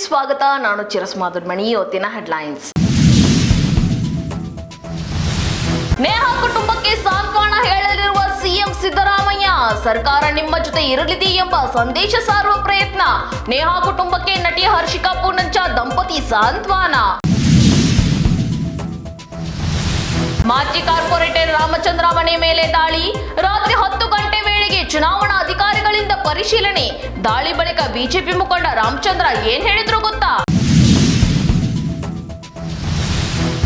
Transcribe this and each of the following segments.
ಸ್ವಾಗತ. ನಾನು ಚಿರಸ್ ಮಾಧುರ್ಮಣಿ. ಇವತ್ತಿನ ಹೆಡ್ಲೈನ್ಸ್. ನೇಹಾ ಕುಟುಂಬಕ್ಕೆ ಸಾಂತ್ವನ ಹೇಳಲಿರುವ ಸಿಎಂ ಸಿದ್ದರಾಮಯ್ಯ. ಸರ್ಕಾರ ನಿಮ್ಮ ಜೊತೆ ಇರಲಿದೆ ಎಂಬ ಸಂದೇಶ ಸಾರುವ ಪ್ರಯತ್ನ. ನೇಹಾ ಕುಟುಂಬಕ್ಕೆ ನಟಿ ಹರ್ಷಿಕಾ ಪೂನಂಚ ದಂಪತಿ ಸಾಂತ್ವನ. ಮಾಜಿ ಕಾರ್ಪೊರೇಟರ್ ರಾಮಚಂದ್ರ ಮನೆ ಮೇಲೆ ದಾಳಿ. ರಾತ್ರಿ 10 ಗಂಟೆ ವೇಳೆಗೆ ಚುನಾವಣಾ ಅಧಿಕಾರಿಗಳಿಂದ ಪರಿಶೀಲನೆ. ದಾಳಿ ಬಳಿಕ ಬಿಜೆಪಿ ಮುಖಂಡ ರಾಮಚಂದ್ರ ಏನ್ ಹೇಳಿದ್ರು ಗೊತ್ತಾ?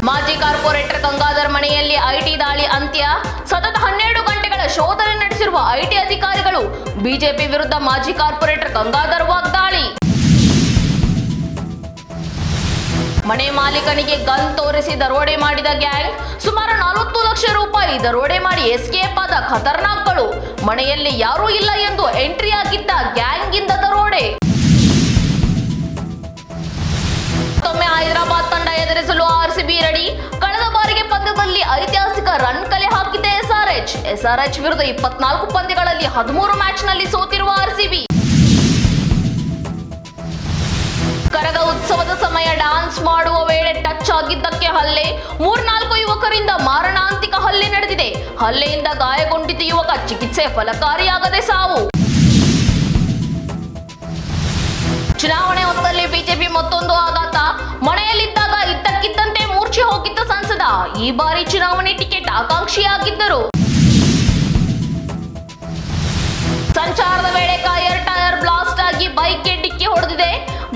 ಮಾಜಿ ಕಾರ್ಪೊರೇಟರ್ ಗಂಗಾಧರ್ ಮನೆಯಲ್ಲಿ ಐಟಿ ದಾಳಿ ಅಂತ್ಯ. ಸತತ 12 ಗಂಟೆಗಳ ಶೋಧನೆ ನಡೆಸಿರುವ ಐಟಿ ಅಧಿಕಾರಿಗಳು. ಬಿಜೆಪಿ ವಿರುದ್ಧ ಮಾಜಿ ಕಾರ್ಪೊರೇಟರ್ ಗಂಗಾಧರ್ ವಾಗ್ದಾಳಿ. ಮನೆ ಮಾಲೀಕನಿಗೆ ಗನ್ ತೋರಿಸಿ ದರೋಡೆ ಮಾಡಿದ ಗ್ಯಾಂಗ್. ಸುಮಾರು 40 ಲಕ್ಷ ರೂಪಾಯಿ ದರೋಡೆ ಮಾಡಿ ಎಸ್ಕೇಪ್ ಆದ ಖತರ್ನಾಕ್ಗಳು. ಮನೆಯಲ್ಲಿ ಯಾರೂ ಇಲ್ಲ ಎಂದು ಎಂಟ್ರಿ ಆಗಿದ್ದ ಗ್ಯಾಂಗ್ ಇಂದ ದರೋಡೆ. ಮತ್ತೊಮ್ಮೆ ಹೈದರಾಬಾದ್ ತಂಡ ಎದುರಿಸಲು ಆರ್ಸಿಬಿ ರೆಡಿ. ಕಳೆದ ಬಾರಿಗೆ ಪಂದ್ಯದಲ್ಲಿ ಐತಿಹಾಸಿಕ ರನ್ ಕಲೆ ಹಾಕಿದ್ದ ಎಸ್ಆರ್ಎಚ್ ವಿರುದ್ಧ 24 ಪಂದ್ಯಗಳಲ್ಲಿ 13 ಮ್ಯಾಚ್ ನಲ್ಲಿ ಸೋತಿರುವ ಆರ್ಸಿಬಿ. ಕರಗ ಉತ್ಸವದ ಸಮಯ ಡ್ಯಾನ್ಸ್ ಮಾಡುವ ವೇಳೆ ಟಚ್ ಆಗಿದ್ದಕ್ಕೆ ಹಲ್ಲೆ. 3-4 ಯುವಕರಿಂದ ಮಾರಣಾಂತಿಕ ಹಲ್ಲೆ ನಡೆದಿದೆ. ಹಲ್ಲೆಯಿಂದ ಗಾಯಗೊಂಡಿದ್ದ ಯುವಕ ಚಿಕಿತ್ಸೆ ಫಲಕಾರಿಯಾಗದೆ ಸಾವು. ಚುನಾವಣೆ ಹೊತ್ತಲ್ಲಿ ಬಿಜೆಪಿ ಮತ್ತೊಂದು ಆಘಾತ. ಮನೆಯಲ್ಲಿದ್ದಾಗ ಇದ್ದಕ್ಕಿದ್ದಂತೆ ಮೂರ್ಛೆ ಹೋಗಿದ್ದ ಸಂಸದ. ಈ ಬಾರಿ ಚುನಾವಣೆ ಟಿಕೆಟ್ ಆಕಾಂಕ್ಷಿಯಾಗಿದ್ದರು. ಸಂಚಾರದ ವೇಳೆ ಟೈರ್ ಬ್ಲಾಸ್ಟ್ ಆಗಿ ಬೈಕ್ಗೆ ಡಿಕ್ಕಿ ಹೊಡೆದಿದೆ.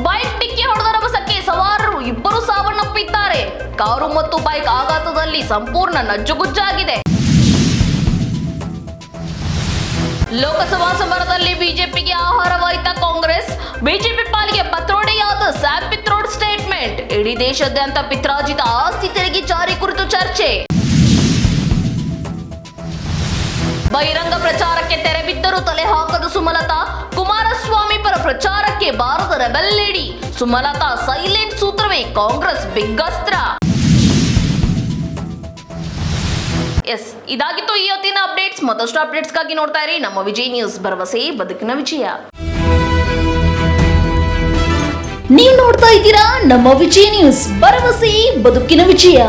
ಬೈಕ್ ಡಿಕ್ಕಿ ಹೊಡೆದ ರಭಸಕ್ಕೆ ಸವಾರರು 2 ಸಾವನ್ನಪ್ಪಿದ್ದಾರೆ. ಕಾರು ಮತ್ತು ಬೈಕ್ ಆಘಾತದಲ್ಲಿ ಸಂಪೂರ್ಣ ನಜ್ಜುಗುಜ್ಜಾಗಿದೆ. ಲೋಕಸಭಾ ಸಮರದಲ್ಲಿ ಬಿಜೆಪಿಗೆ ಆಹಾರವಾಯಿತ ಕಾಂಗ್ರೆಸ್. ಬಿಜೆಪಿ ಪಾಲಿಗೆ ಪತ್ರೋಡೆಯಾದ ಸ್ಯಾಮ್ ಪಿತ್ರೋಡ್ ಸ್ಟೇಟ್ಮೆಂಟ್. ಇಡೀ ದೇಶಾದ್ಯಂತ ಪಿತ್ರಾರ್ಜಿತ ಆಸ್ತಿ ತೆರಿಗೆ ಜಾರಿ ಕುರಿತು ಚರ್ಚೆ. ಬಹಿರಂಗ ಪ್ರಚಾರಕ್ಕೆ ತೆರೆ ಬಿದ್ದರೂ ತಲೆ ಹಾಕದ ಸುಮಲತಾ. ಕುಮಾರಸ್ವಾಮಿ ಪರ ಪ್ರಚಾರಕ್ಕೆ ಬಾರದ ರೆಬೆಲ್ ಲೇಡಿ. ಸುಮಲತಾ ಸೈಲೆಂಟ್ ಸೂತ್ರವೇ ಕಾಂಗ್ರೆಸ್ ಬಿಗ್ ಅಸ್ತ್ರ. ಇದಾಗಿತ್ತು ಈ ಹೊತ್ತಿನ ಅಪ್ಡೇಟ್ಸ್. ಮತ್ತಷ್ಟು ಅಪ್ಡೇಟ್ಸ್ಗಾಗಿ ನೋಡ್ತಾ ಇರಿ ನಮ್ಮ ವಿಜಯ್ ನ್ಯೂಸ್. ಭರವಸೆ ಬದುಕಿನ ವಿಜಯ. ನೀವು ನೋಡ್ತಾ ಇದ್ದೀರಾ ನಮ್ಮ ವಿಜಯ್ ನ್ಯೂಸ್. ಭರವಸೆ ಬದುಕಿನ ವಿಜಯ.